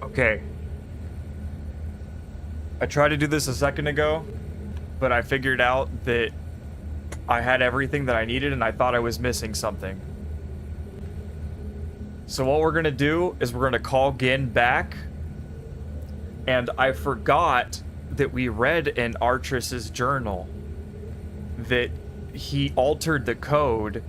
Okay. I tried to do this a second ago, but I figured out that I had everything that I needed and I thought I was missing something. So what we're gonna do is we're gonna call Gehn back, and I forgot that we read in Artris's journal that he altered the code.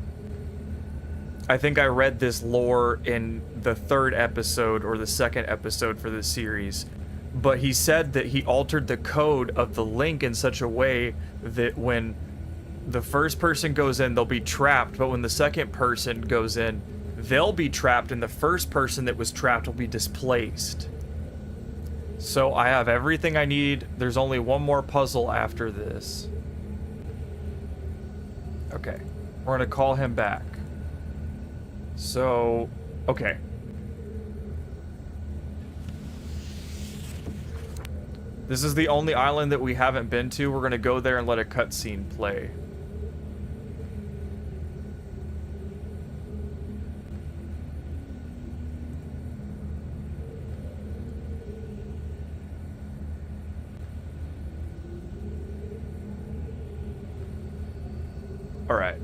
I think I read this lore in the 3rd episode or the 2nd episode for this series, but he said that he altered the code of the link in such a way that when the first person goes in, they'll be trapped, but when the second person goes in, they'll be trapped, and the first person that was trapped will be displaced. So I have everything I need. There's only one more puzzle after this. Okay, we're gonna call him back. So, okay. This is the only island that we haven't been to. We're gonna go there and let a cutscene play. All right.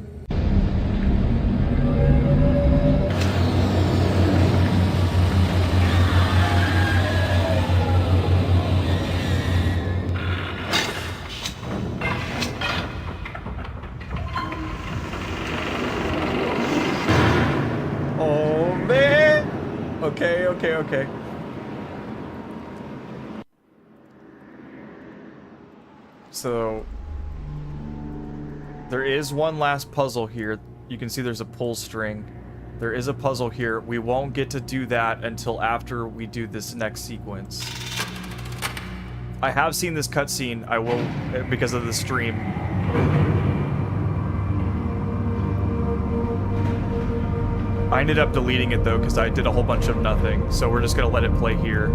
Oh man. Okay. So there is one last puzzle here. You can see there's a pull string. There is a puzzle here. We won't get to do that until after we do this next sequence. I have seen this cutscene. I will, because of the stream. I ended up deleting it though, because I did a whole bunch of nothing. So we're just gonna let it play here.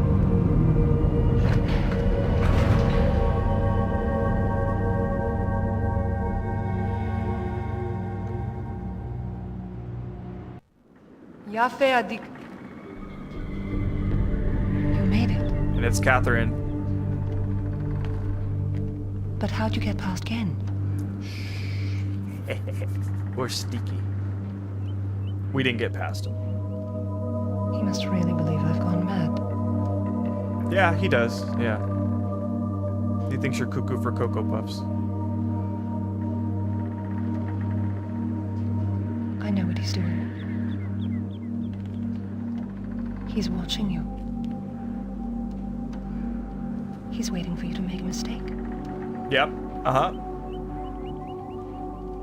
You made it. And it's Cathrine. But how'd you get past Gehn? We're sneaky. We didn't get past him. He must really believe I've gone mad. Yeah, he does. Yeah. He thinks you're cuckoo for Cocoa Puffs. I know what he's doing. He's watching you. He's waiting for you to make a mistake. Yep. Uh-huh.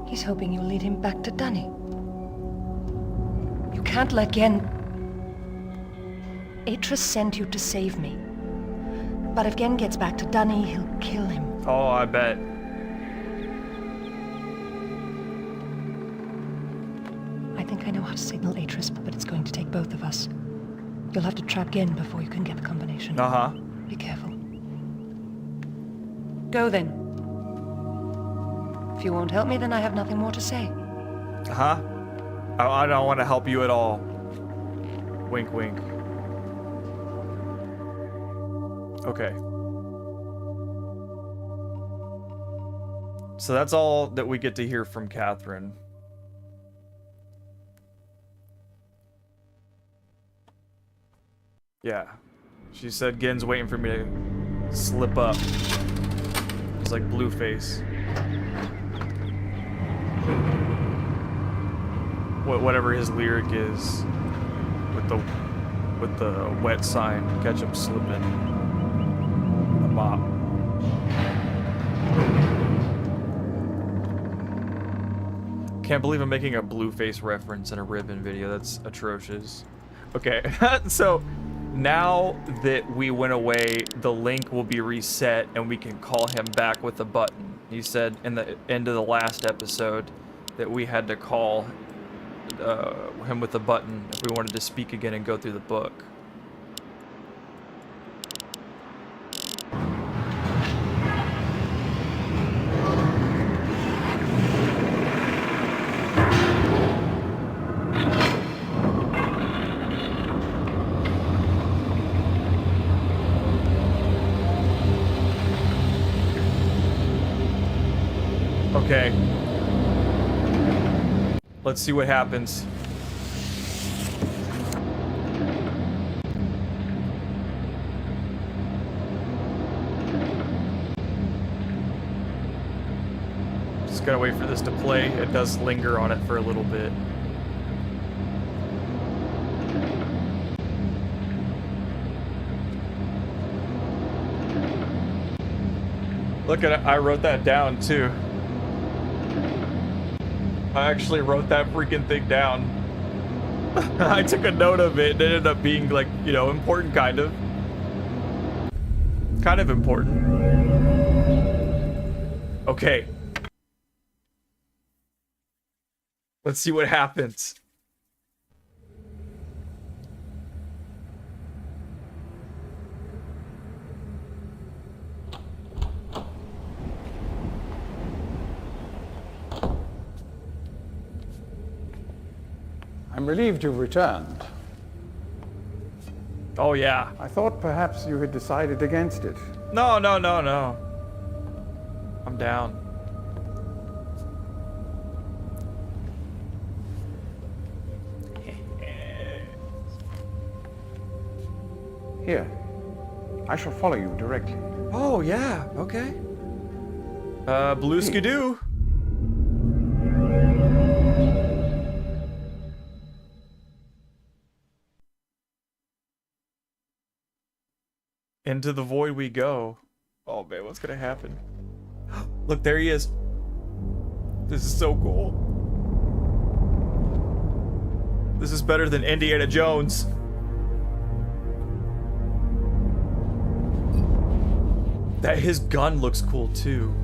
He's hoping you'll lead him back to Dunny. You can't let Gehn... Atris sent you to save me. But if Gehn gets back to Dunny, he'll kill him. Oh, I bet. I think I know how to signal Atris, but it's going to take both of us. You'll have to trap Gehn before you can get the combination. Uh-huh. Be careful. Go then. If you won't help me, then I have nothing more to say. Uh-huh. I don't want to help you at all. Wink, wink. Okay. So that's all that we get to hear from Cathrine. Yeah. She said Gehn's waiting for me to slip up. It's like Blueface. Whatever his lyric is with the wet sign, catch him slipping. The mop. Can't believe I'm making a Blueface reference in a Riven video. That's atrocious. Okay, so now that we went away, the link will be reset and we can call him back with a button. He said in the end of the last episode that we had to call him with a button if we wanted to speak again and go through the book. Okay. Let's see what happens. Just gotta wait for this to play. It does linger on it for a little bit. Look at it, I wrote that down too. I actually wrote that freaking thing down. I took a note of it and it ended up being like, you know, important kind of. Kind of important. Okay. Let's see what happens. I'm relieved you've returned. Oh yeah. I thought perhaps you had decided against it. No, no, no, no. I'm down. Here, I shall follow you directly. Oh yeah, okay. Blue skidoo. Into the void we go. Oh man, what's gonna happen? Look, there he is. This is so cool. This is better than Indiana Jones. That his gun looks cool too.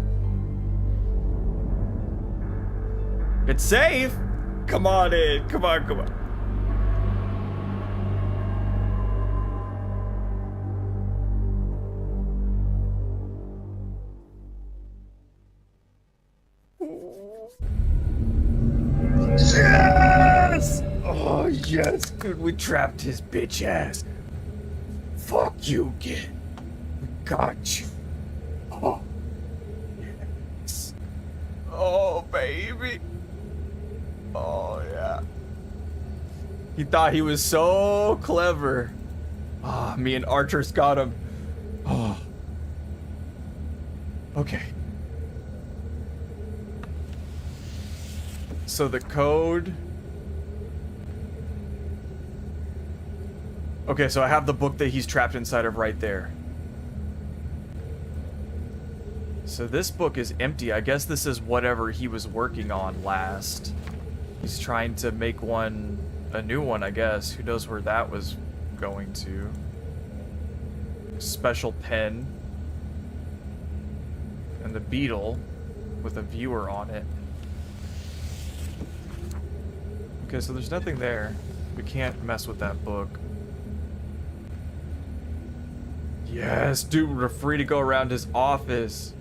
It's safe. Come on in. Come on, come on. Yes! Oh, yes, dude, we trapped his bitch ass. Fuck you, Gehn. We got you. Oh, yes. Oh, baby. Oh, yeah. He thought he was so clever. Ah, me and Archer's got him. Oh. Okay. So the code... Okay, so I have the book that he's trapped inside of right there. So this book is empty. I guess this is whatever he was working on last. He's trying to make one, a new one, I guess. Who knows where that was going to. Special pen. And the beetle with a viewer on it. Okay, so there's nothing there. We can't mess with that book. Yes, dude, we're free to go around his office.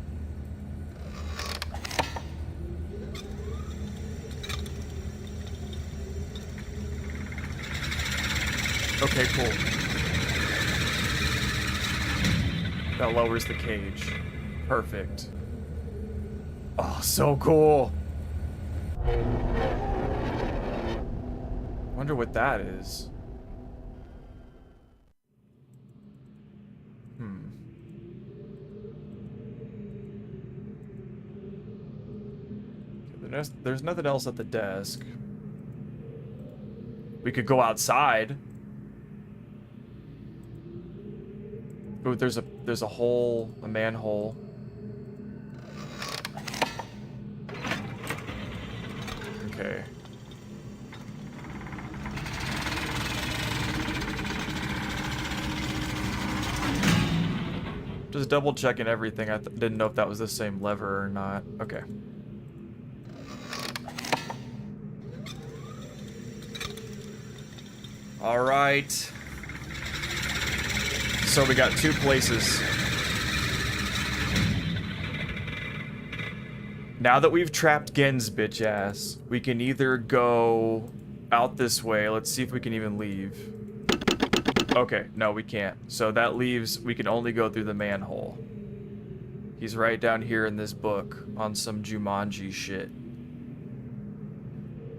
Okay, cool. That lowers the cage. Perfect. Oh, so cool. Wonder what that is. There's nothing else at the desk. We could go outside. Ooh, there's a hole, a manhole. Okay. Just double checking everything. I didn't know if that was the same lever or not. Okay. All right. So we got two places. Now that we've trapped Gehn's bitch ass, we can either go out this way. Let's see if we can even leave. Okay, no, we can't. So that leaves, we can only go through the manhole. He's right down here in this book on some Jumanji shit.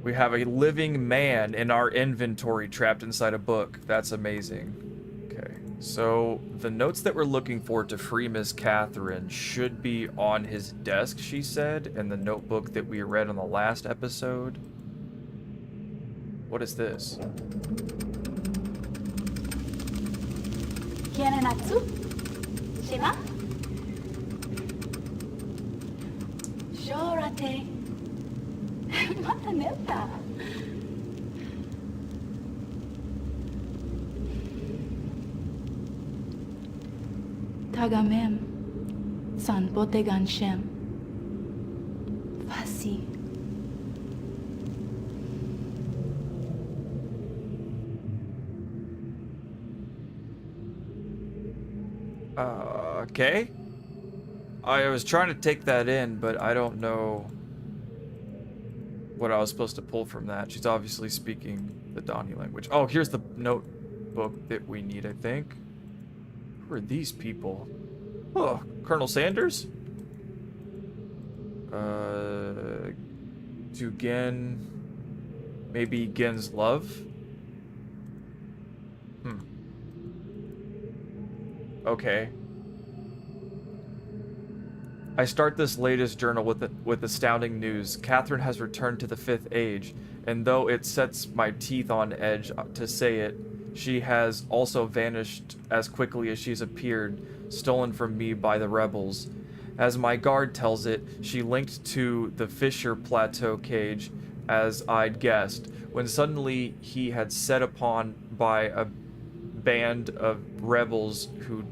We have a living man in our inventory trapped inside a book. That's amazing. Okay, so the notes that we're looking for to free Miss Catherine should be on his desk, she said, in the notebook that we read on the last episode. What is this? Natsu? Shima? Shorate. Mata neta. Tagamem. San botegan shem. Fasi. Okay. I was trying to take that in, but I don't know what I was supposed to pull from that. She's obviously speaking the Donnie language. Oh, here's the notebook that we need, I think. Who are these people? Oh, Colonel Sanders? To Gehn... Maybe Gehn's love? Okay. I start this latest journal with astounding news. Catherine has returned to the Fifth Age, and though it sets my teeth on edge to say it, she has also vanished as quickly as she's appeared, stolen from me by the rebels. As my guard tells it, she linked to the Fissure Plateau cage, as I'd guessed, when suddenly he had set upon by a band of rebels who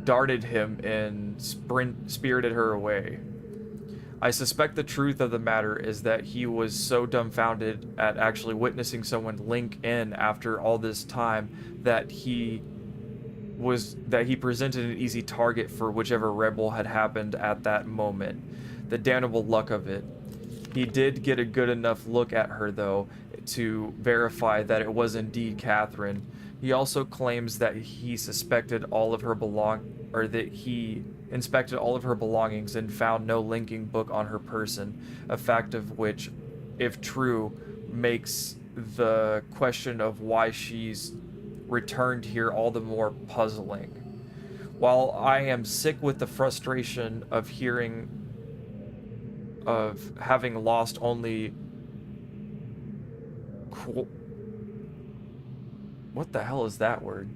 darted him and spirited her away. I suspect the truth of the matter is that he was so dumbfounded at actually witnessing someone link in after all this time that he presented an easy target for whichever rebel had happened at that moment. The damnable luck of it. He did get a good enough look at her, though, to verify that it was indeed Catherine. He also claims that he inspected all of her belongings and found no linking book on her person, a fact of which, if true, makes the question of why she's returned here all the more puzzling. While I am sick with the frustration of having lost only what the hell is that word?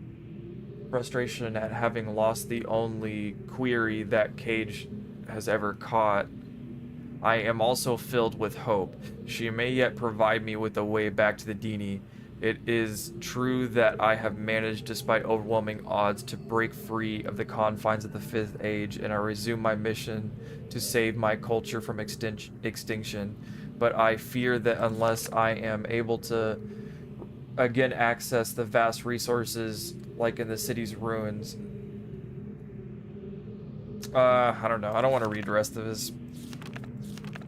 Frustration at having lost the only query that Cage has ever caught. I am also filled with hope. She may yet provide me with a way back to the Dini. It is true that I have managed, despite overwhelming odds, to break free of the confines of the Fifth Age, and I resume my mission to save my culture from extinction. But I fear that unless I am able to again access the vast resources like in the city's ruins, I don't know. I don't want to read the rest of this.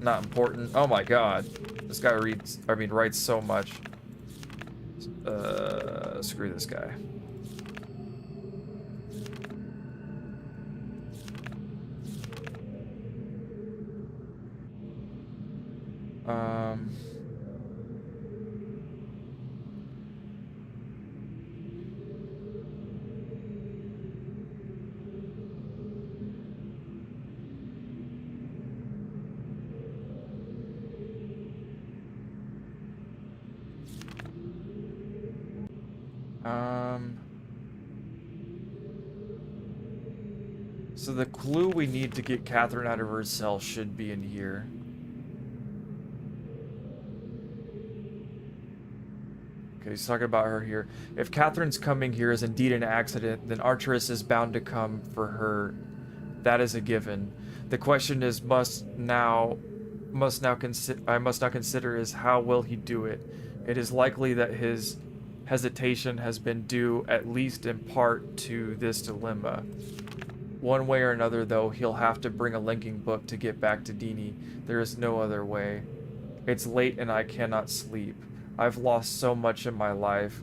Not important. Oh my god. This guy writes so much. Screw this guy. So the clue we need to get Catherine out of her cell should be in here. Okay, he's talking about her here. If Catherine's coming here is indeed an accident, then Arcturus is bound to come for her. That is a given. The question is, I must now consider is how will he do it? It is likely that his hesitation has been due, at least in part, to this dilemma. One way or another, though, he'll have to bring a linking book to get back to Dini. There is no other way. It's late and I cannot sleep. I've lost so much in my life.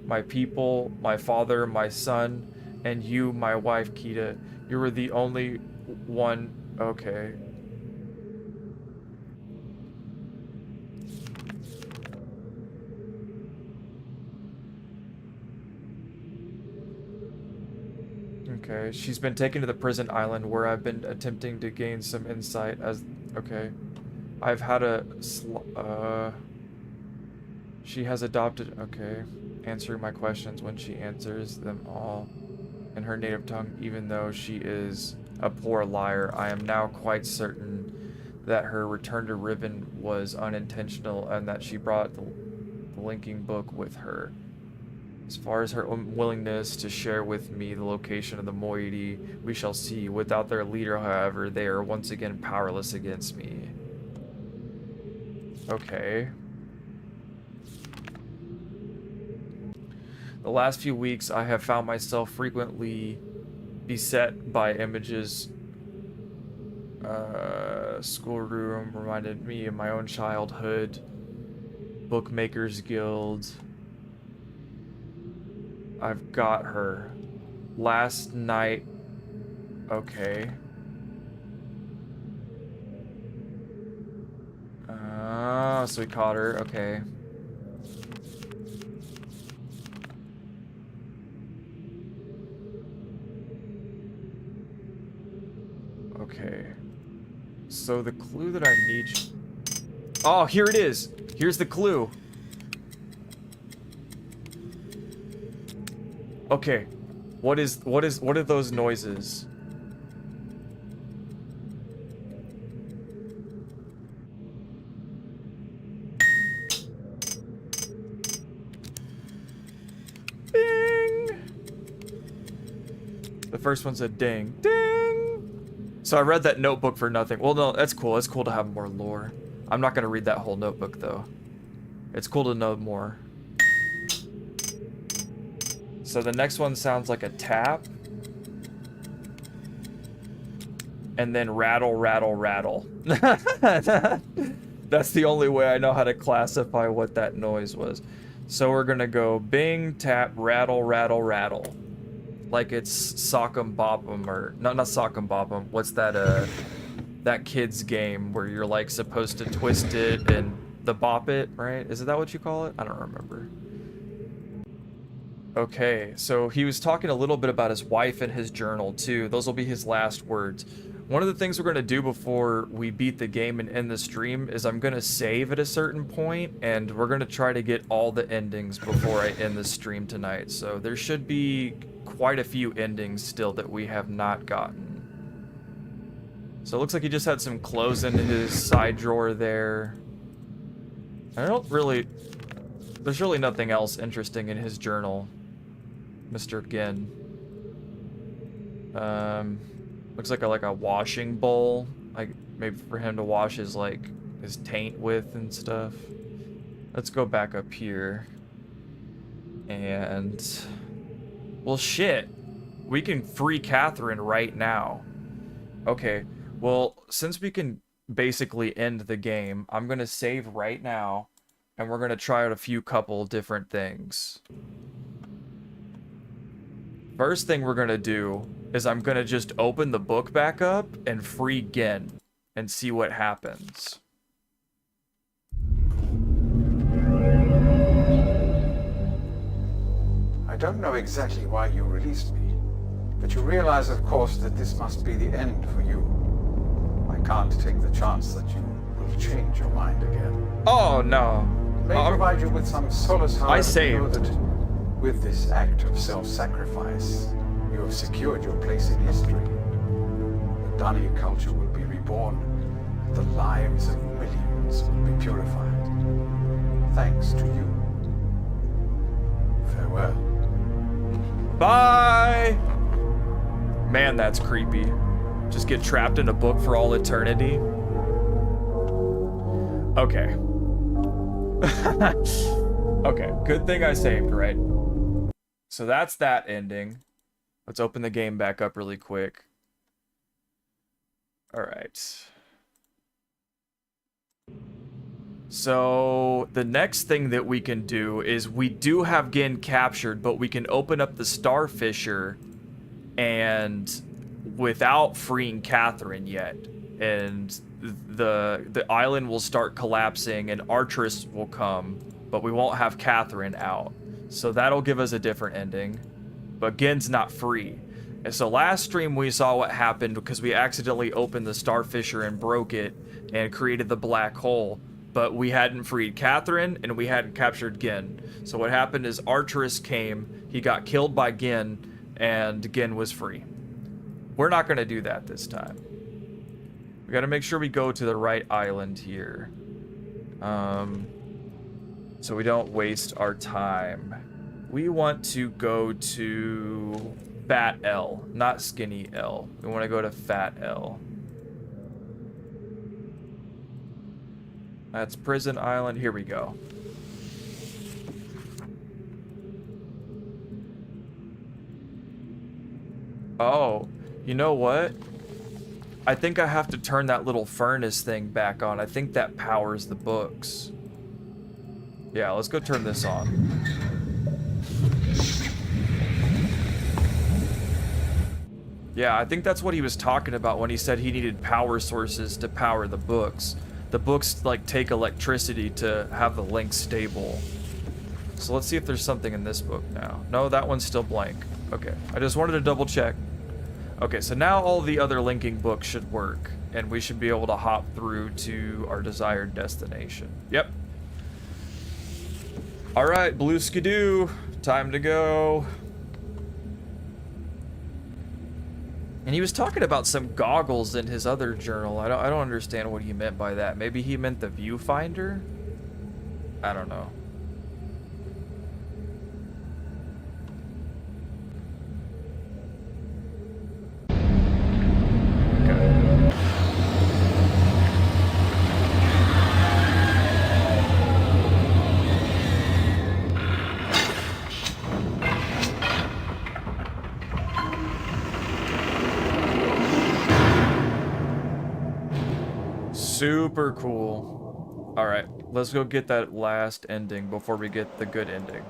My people, my father, my son, And you, my wife, Kita, you were the only one. Okay. Okay, she's been taken to the prison island where I've been attempting to gain some insight as... Okay. I've had a... She has adopted... Okay. Answering my questions when she answers them all in her native tongue, even though she is a poor liar. I am now quite certain that her return to Riven was unintentional and that she brought the linking book with her. As far as her willingness to share with me the location of the moiety, we shall see. Without their leader, however, they are once again powerless against me. Okay. The last few weeks, I have found myself frequently beset by images. Schoolroom reminded me of my own childhood. Bookmakers Guild. I've got her. Last night. Okay. So we caught her. Okay. Okay. So the clue that I need... Oh, here it is! Here's the clue. Okay. What are those noises? Bing! The first one's a ding. Ding! So I read that notebook for nothing. Well, no, that's cool. It's cool to have more lore. I'm not gonna read that whole notebook, though. It's cool to know more. So the next one sounds like a tap. And then rattle, rattle, rattle. That's the only way I know how to classify what that noise was. So we're gonna go bing, tap, rattle, rattle, rattle. Like it's sock'em bop'em, or not sock'em bop'em. What's that that kid's game where you're like supposed to twist it and the bop it, right? Is that what you call it? I don't remember. Okay, so he was talking a little bit about his wife and his journal too. Those will be his last words. One of the things we're going to do before we beat the game and end the stream is I'm going to save at a certain point, and we're going to try to get all the endings before I end the stream tonight. So there should be quite a few endings still that we have not gotten. So it looks like he just had some clothes in his side drawer there. I don't really... There's really nothing else interesting in his journal, Mr. Gehn. Looks like a washing bowl, like maybe for him to wash his his taint with and stuff. Let's go back up here. And well, shit. We can free Cathrine right now. Okay. Well, since we can basically end the game, I'm going to save right now. And we're going to try out a couple different things. First thing we're going to do is I'm going to just open the book back up and free Gehn and see what happens. I don't know exactly why you released me, but you realize, of course, that this must be the end for you. I can't take the chance that you will change your mind again. Oh, no. May provide you with some solace, however, I saved. to know that with this act of self-sacrifice, you have secured your place in history. The Dunny culture will be reborn. The lives of millions will be purified. Thanks to you. Farewell. Bye! Man, that's creepy. Just get trapped in a book for all eternity. Okay. Okay, good thing I saved, right? So that's that ending. Let's open the game back up really quick. Alright. So the next thing that we can do is we do have Gehn captured, but we can open up the Star Fissure and without freeing Cathrine yet, and the island will start collapsing and Artress will come, but we won't have Cathrine out. So that'll give us a different ending. But Genn's not free. And so last stream we saw what happened because we accidentally opened the star fissure and broke it and created the black hole. But we hadn't freed Cathrine and we hadn't captured Gehn. So what happened is Artress came, he got killed by Gehn, and Gehn was free. We're not going to do that this time. We got to make sure we go to the right island here. So we don't waste our time. We want to go to Fat L, not Skinny L. We want to go to Fat L. That's Prison Island. Here we go. Oh, you know what? I think I have to turn that little furnace thing back on. I think that powers the books. Yeah, let's go turn this on. Yeah, I think that's what he was talking about when he said he needed power sources to power the books. The books, like, take electricity to have the link stable. So let's see if there's something in this book now. No, that one's still blank. Okay, I just wanted to double check. Okay, so now all the other linking books should work, and we should be able to hop through to our desired destination. Yep. All right, Blue Skidoo, time to go. And he was talking about some goggles in his other journal. I don't understand what he meant by that. Maybe he meant the viewfinder? I don't know. Super cool. All right, let's go get that last ending before we get the good ending.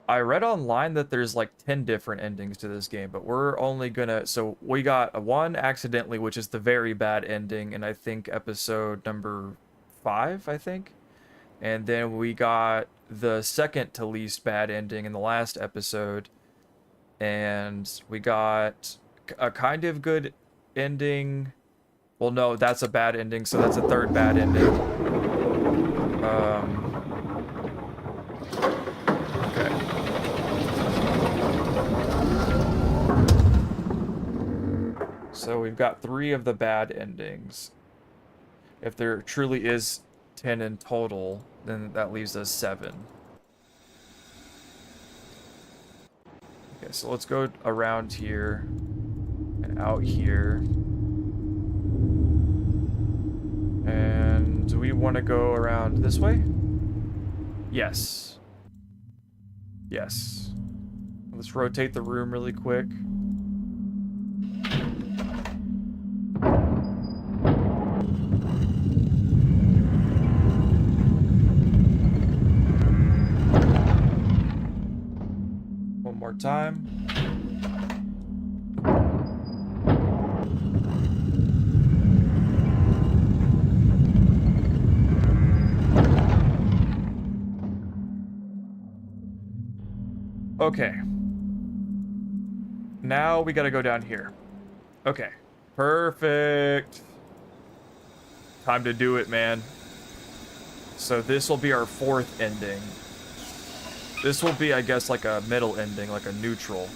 I read online that there's like 10 different endings to this game, but we're only gonna... So we got one accidentally, which is the very bad ending, and I think episode number 5, I think. And then we got the second to least bad ending in the last episode. And we got a kind of good ending... Well, no, that's a bad ending, so that's a third bad ending. Okay. So we've got 3 of the bad endings. If there truly is 10 in total, then that leaves us 7. Okay, so let's go around here and out here. And do we want to go around this way? Yes. Yes. Let's rotate the room really quick. One more time. Okay. Now we gotta go down here. Okay. Perfect. Time to do it, man. So this will be our 4th ending. This will be, I guess, like a middle ending, like a neutral.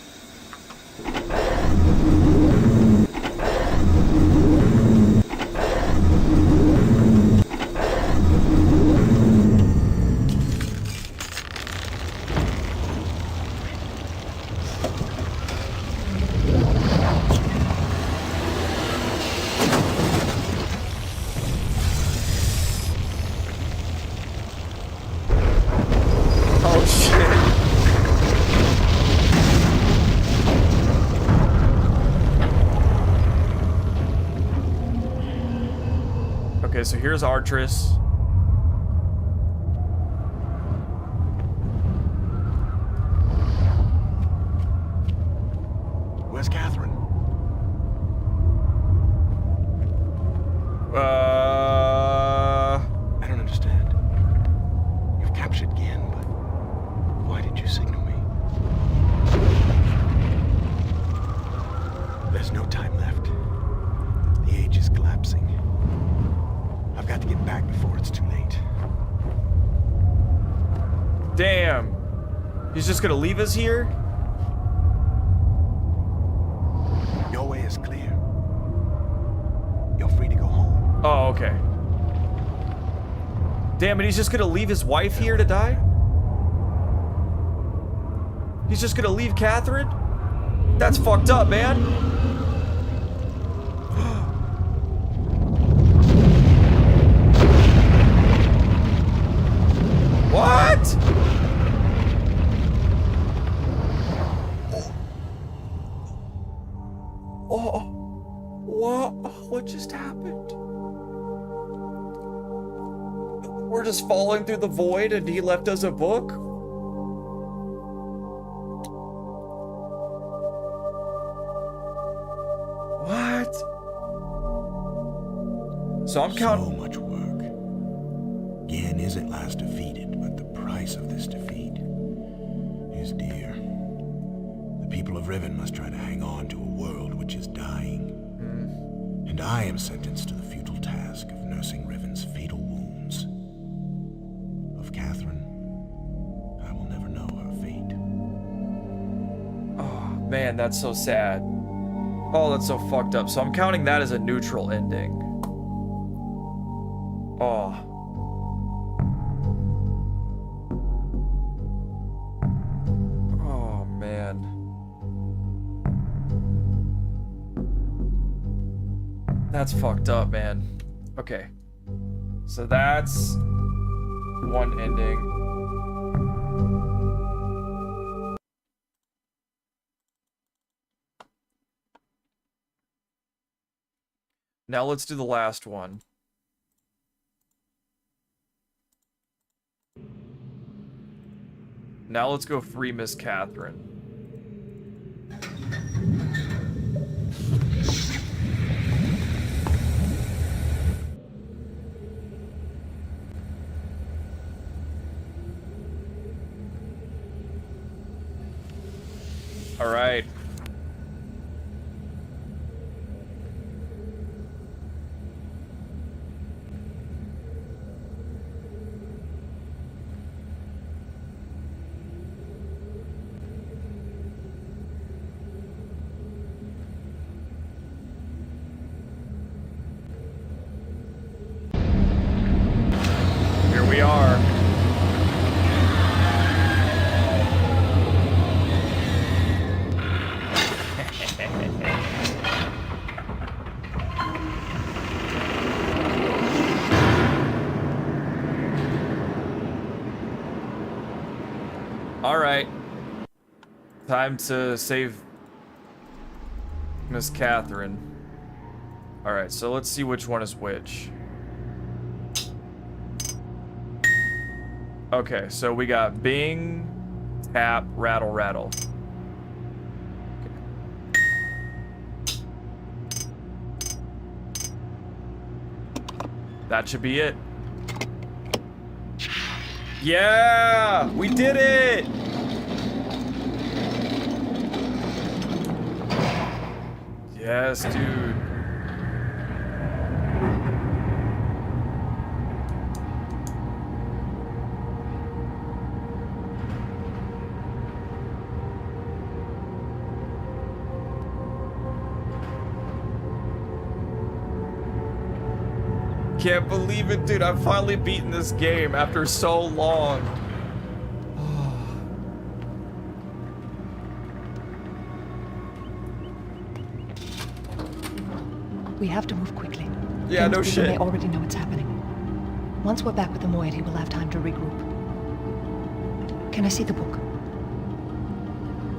Okay, so here's Artress. again, but why did you signal me? There's no time left. The age is collapsing. I've got to get back before it's too late. Damn. He's just gonna leave us here? Your way is clear. You're free to go home. Oh, okay. Damn it, he's just gonna leave his wife here to die? He's just gonna leave Catherine? That's fucked up, man. What? Oh, what just happened? We're just falling through the void and he left us a book? What? So I'm counting. So much work. Gehn is at last defeated, but the price of this defeat is dear. The people of Riven must try to hang on to a world which is dying. And I am sentenced to the futile task of nursing Riven's fatal wounds. Of Cathrine, I will never know her fate. Oh, man, that's so sad. Oh, that's so fucked up. So I'm counting that as a neutral ending. Oh. Oh, man. That's fucked up, man. Okay. So that's one ending. Now let's do the last one. Now let's go free Miss Catherine. All right. Here we are. All right. Time to save Miss Catherine. All right, so let's see which one is which. Okay, so we got Bing, tap, rattle, rattle. That should be it. Yeah, we did it. Yes, dude. Can't believe it, dude. I've finally beaten this game after so long. We have to move quickly. Yeah, no People shit. may already know what's happening. Once we're back with the moiety, we'll have time to regroup. Can I see the book?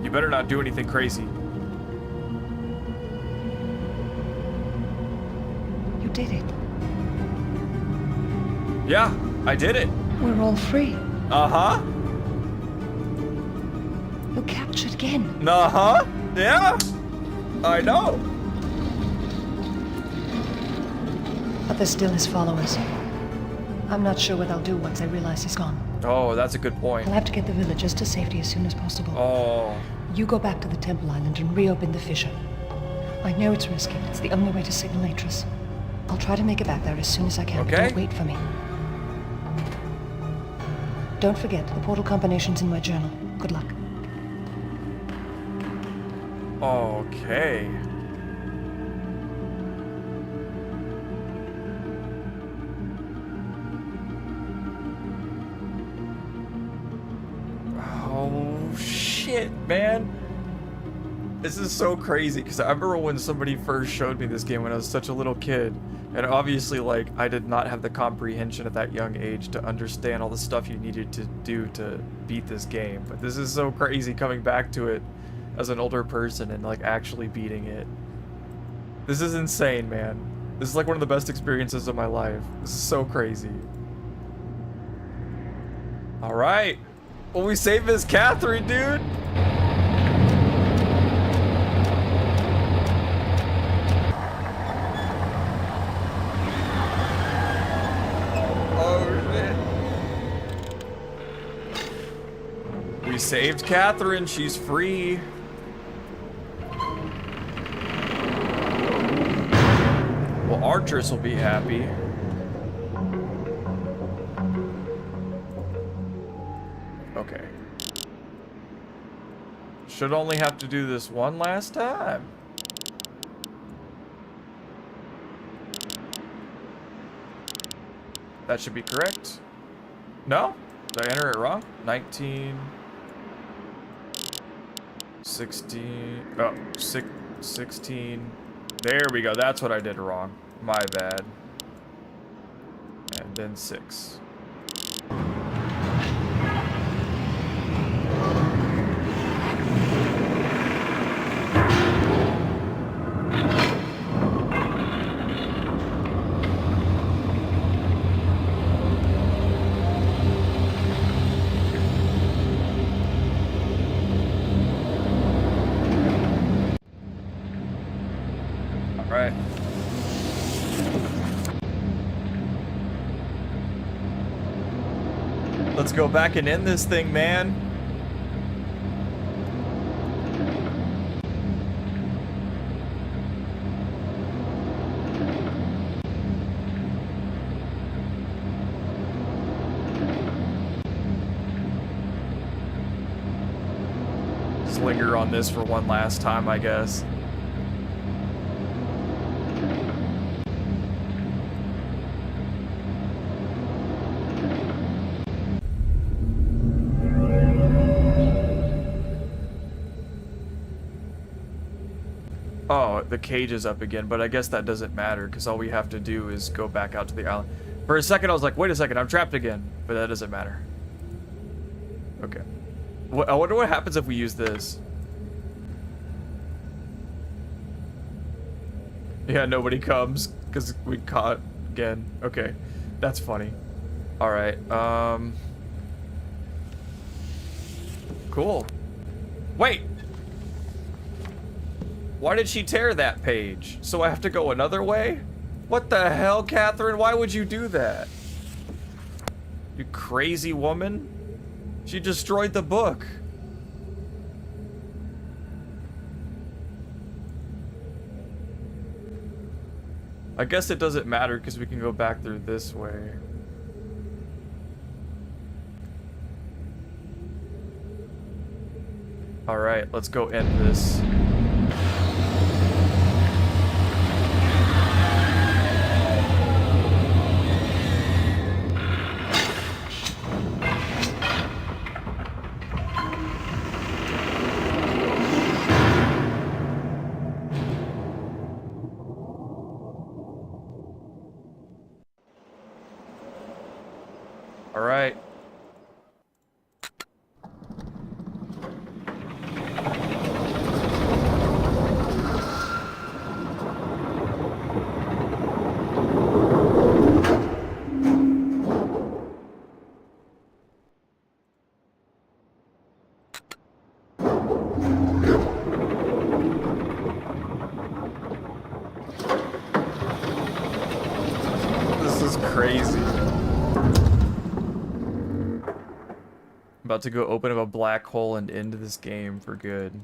You better not do anything crazy. You did it. Yeah, I did it. We're all free. Uh-huh. You captured Gehn. Uh-huh. Yeah. I know. But there's still his followers. I'm not sure what I'll do once I realize he's gone. Oh, that's a good point. I'll have to get the villagers to safety as soon as possible. Oh. You go back to the Temple Island and reopen the fissure. I know it's risky, but it's the only way to signal Atris. I'll try to make it back there as soon as I can, but Okay. don't wait for me. Don't forget, the portal combination's in my journal. Good luck. Okay. Oh, shit, man. This is so crazy, because I remember when somebody first showed me this game when I was such a little kid, and obviously, like, I did not have the comprehension at that young age to understand all the stuff you needed to do to beat this game, but this is so crazy coming back to it as an older person and, like, actually beating it. This is insane, man. This is, like, one of the best experiences of my life. This is so crazy. Alright. Well, we saved Miss Cathrine, dude! We saved Cathrine, she's free. Well, Artress will be happy. Okay. Should only have to do this one last time. That should be correct. No? Did I enter it wrong? 19... 16, oh, 16, there we go, that's what I did wrong, my bad, and then 6. Right. Let's go back and end this thing, man. Just linger on this for one last time, I guess. Oh, the cage is up again, but I guess that doesn't matter because all we have to do is go back out to the island. For a second, I was like, wait a second, I'm trapped again, but that doesn't matter. Okay. I wonder what happens if we use this. Yeah, nobody comes because we caught Gehn. Okay, that's funny. All right. Cool. Wait. Why did she tear that page? So I have to go another way? What the hell, Cathrine? Why would you do that? You crazy woman. She destroyed the book. I guess it doesn't matter because we can go back through this way. All right, let's go end this. All right. About to go open up a black hole and end this game for good.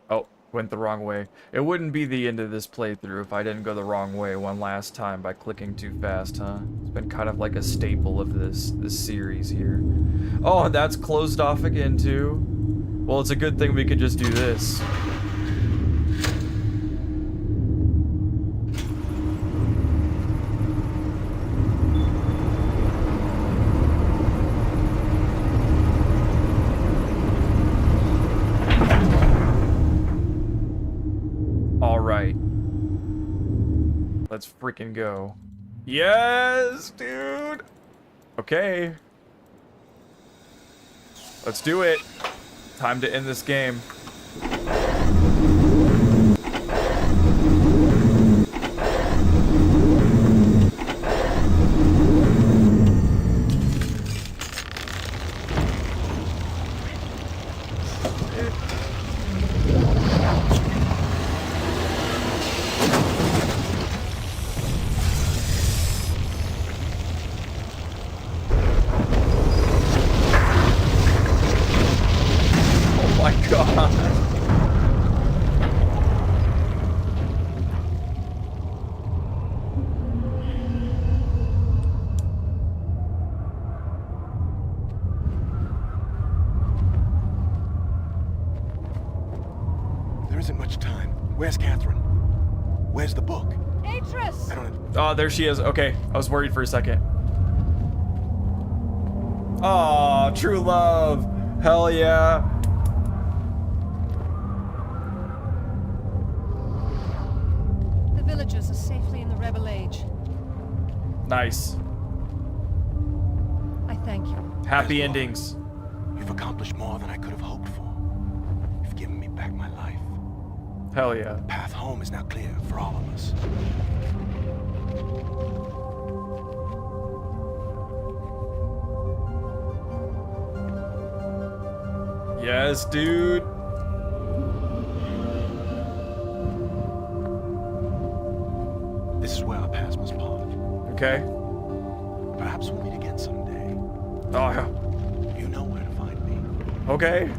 Oh, went the wrong way. It wouldn't be the end of this playthrough if I didn't go the wrong way one last time by clicking too fast, huh? It's been kind of like a staple of this series here. Oh, and that's closed off again too. Well, it's a good thing we could just do this. Let's freaking go. Yes, dude. Okay. Let's do it. Time to end this game. Where's Cathrine? Where's the book? Atris! I don't... Oh, there she is. Okay, I was worried for a second. Oh, true love. Hell yeah. The villagers are safely in the Rebel Age. Nice. I thank you. Happy endings. You've accomplished more than I could have hoped for. You've given me back my life. Hell yeah. The path home is now clear for all of us. Yes, dude. This is where our paths must part. Okay. Perhaps we'll meet again someday. Oh, yeah. You know where to find me. Okay.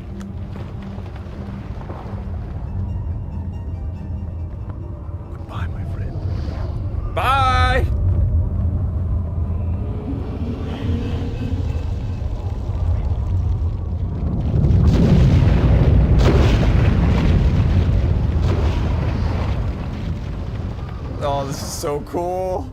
Goodbye, my friend. Bye! Oh, this is so cool.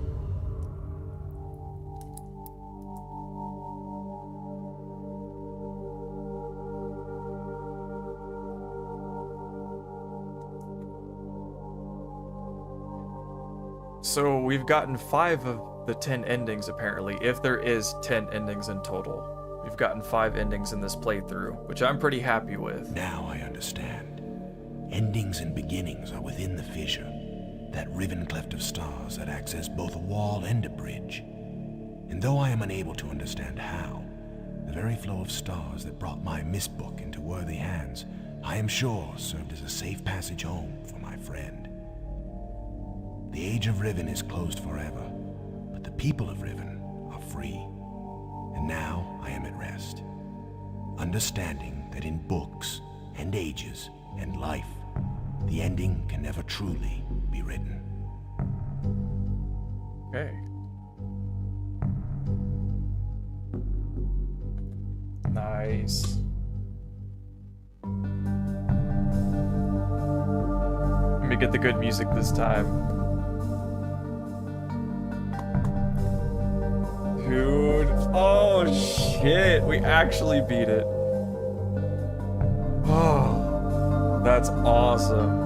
So we've gotten 5 of the 10 endings apparently, if there is 10 endings in total. We've gotten 5 endings in this playthrough, which I'm pretty happy with. Now I understand. Endings and beginnings are within the Fissure, that riven cleft of stars that acts as both a wall and a bridge. And though I am unable to understand how, the very flow of stars that brought my mistbook into worthy hands, I am sure served as a safe passage home for my friend. The age of Riven is closed forever, but the people of Riven are free. And now I am at rest, understanding that in books and ages and life, the ending can never truly be written. Okay. Nice. Let me get the good music this time. Dude, oh shit, we actually beat it. Oh, that's awesome.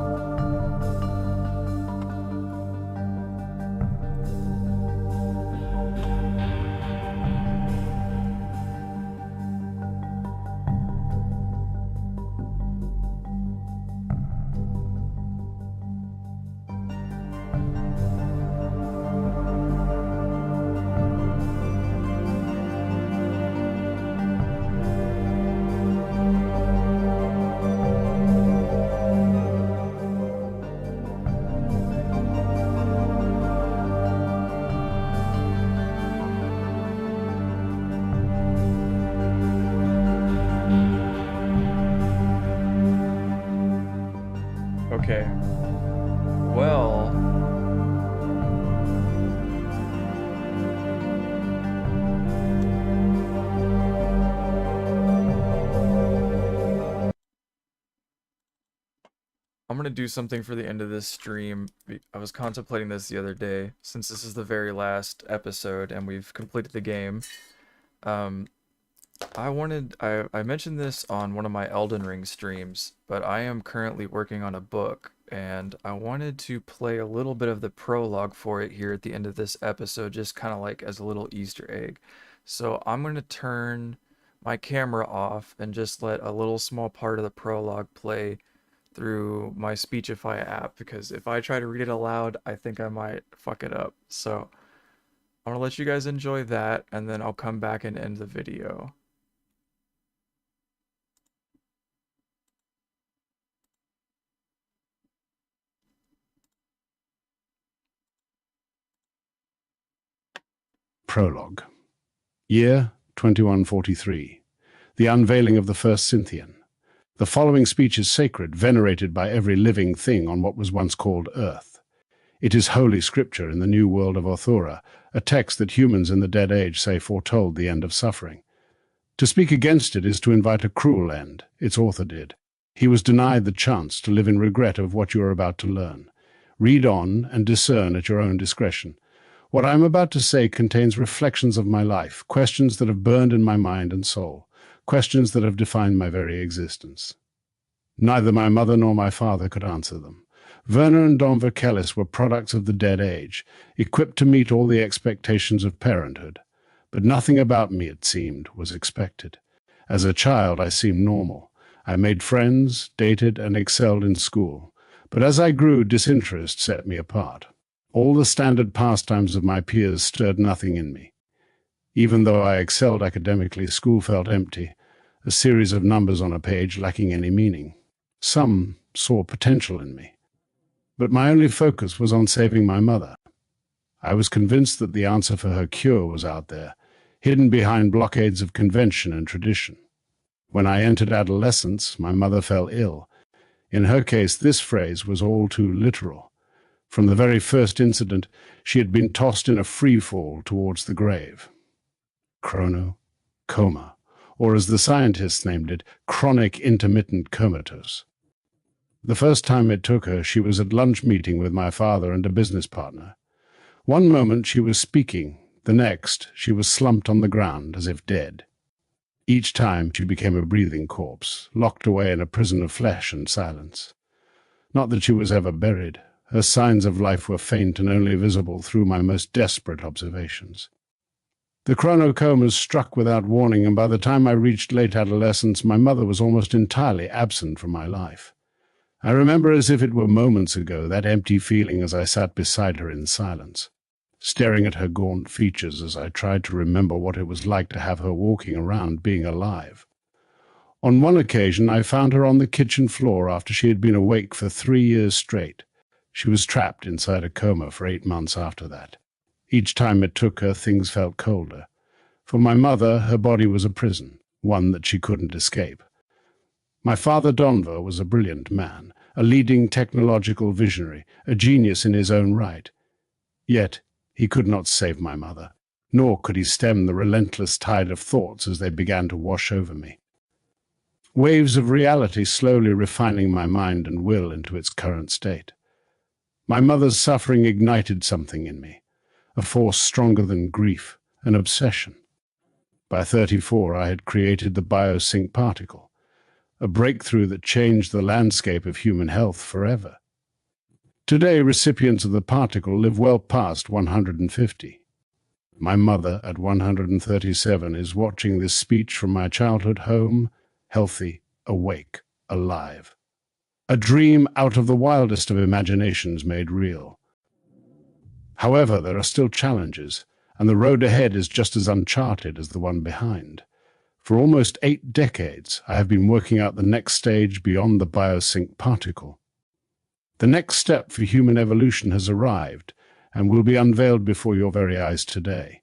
Okay. Well... I'm gonna do something for the end of this stream. I was contemplating this the other day, since this is the very last episode and we've completed the game. I mentioned this on one of my Elden Ring streams, but I am currently working on a book, and I wanted to play a little bit of the prologue for it here at the end of this episode, just kind of like as a little Easter egg. So I'm going to turn my camera off and just let a little small part of the prologue play through my Speechify app, because if I try to read it aloud, I think I might fuck it up. So I'm gonna let you guys enjoy that, and then I'll come back and end the video. Prologue. Year 2143. The unveiling of the first Scythian. The following speech is sacred, venerated by every living thing on what was once called Earth. It is holy scripture in the new world of Orthora, a text that humans in the Dead Age say foretold the end of suffering. To speak against it is to invite a cruel end. Its author did. He was denied the chance to live in regret of what you are about to learn. Read on and discern at your own discretion. What I am about to say contains reflections of my life, questions that have burned in my mind and soul, questions that have defined my very existence. Neither my mother nor my father could answer them. Werner and Don Verkellis were products of the Dead Age, equipped to meet all the expectations of parenthood. But nothing about me, it seemed, was expected. As a child, I seemed normal. I made friends, dated, and excelled in school. But as I grew, disinterest set me apart. All the standard pastimes of my peers stirred nothing in me. Even though I excelled academically, school felt empty, a series of numbers on a page lacking any meaning. Some saw potential in me. But my only focus was on saving my mother. I was convinced that the answer for her cure was out there, hidden behind blockades of convention and tradition. When I entered adolescence, my mother fell ill. In her case, this phrase was all too literal. From the very first incident, she had been tossed in a free fall towards the grave. Coma, or as the scientists named it, chronic intermittent comatose. The first time it took her, she was at lunch meeting with my father and a business partner. One moment she was speaking, the next she was slumped on the ground as if dead. Each time she became a breathing corpse, locked away in a prison of flesh and silence. Not that she was ever buried. Her signs of life were faint and only visible through my most desperate observations. The chronocomas struck without warning, and by the time I reached late adolescence, my mother was almost entirely absent from my life. I remember as if it were moments ago that empty feeling as I sat beside her in silence, staring at her gaunt features as I tried to remember what it was like to have her walking around being alive. On one occasion, I found her on the kitchen floor after she had been awake for 3 years straight. She was trapped inside a coma for 8 months after that. Each time it took her, things felt colder. For my mother, her body was a prison, one that she couldn't escape. My father Donver was a brilliant man, a leading technological visionary, a genius in his own right. Yet he could not save my mother, nor could he stem the relentless tide of thoughts as they began to wash over me. Waves of reality slowly refining my mind and will into its current state. My mother's suffering ignited something in me, a force stronger than grief, an obsession. By 34, I had created the biosync particle, a breakthrough that changed the landscape of human health forever. Today, recipients of the particle live well past 150. My mother, at 137, is watching this speech from my childhood home, healthy, awake, alive. A dream out of the wildest of imaginations made real. However, there are still challenges, and the road ahead is just as uncharted as the one behind. For almost 8 decades, I have been working out the next stage beyond the biosync particle. The next step for human evolution has arrived and will be unveiled before your very eyes today.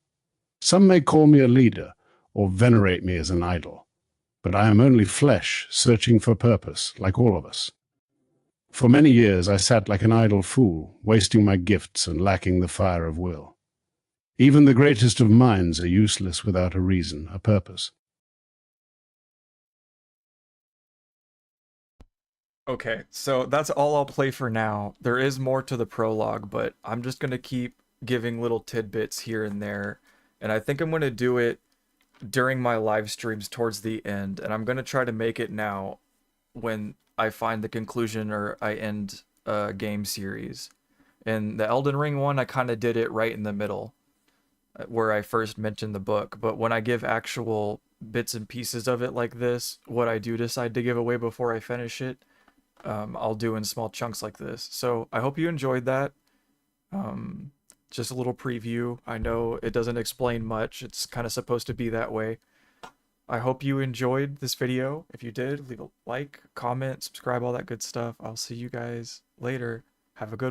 Some may call me a leader or venerate me as an idol, but I am only flesh searching for purpose, like all of us. For many years I sat like an idle fool, wasting my gifts and lacking the fire of will. Even the greatest of minds are useless without a reason, a purpose. Okay, so that's all I'll play for now. There is more to the prologue, but I'm just going to keep giving little tidbits here and there. And I think I'm going to do it during my live streams towards the end. And I'm going to try to make it now when I find the conclusion or I end a game series. And the Elden Ring one, I kind of did it right in the middle, where I first mentioned the book. But when I give actual bits and pieces of it like this, what I do decide to give away before I finish it, I'll do in small chunks like this. So I hope you enjoyed that. Just a little preview. I know it doesn't explain much. It's kind of supposed to be that way. I hope you enjoyed this video. If you did, leave a like, comment, subscribe, all that good stuff. I'll see you guys later. Have a good one.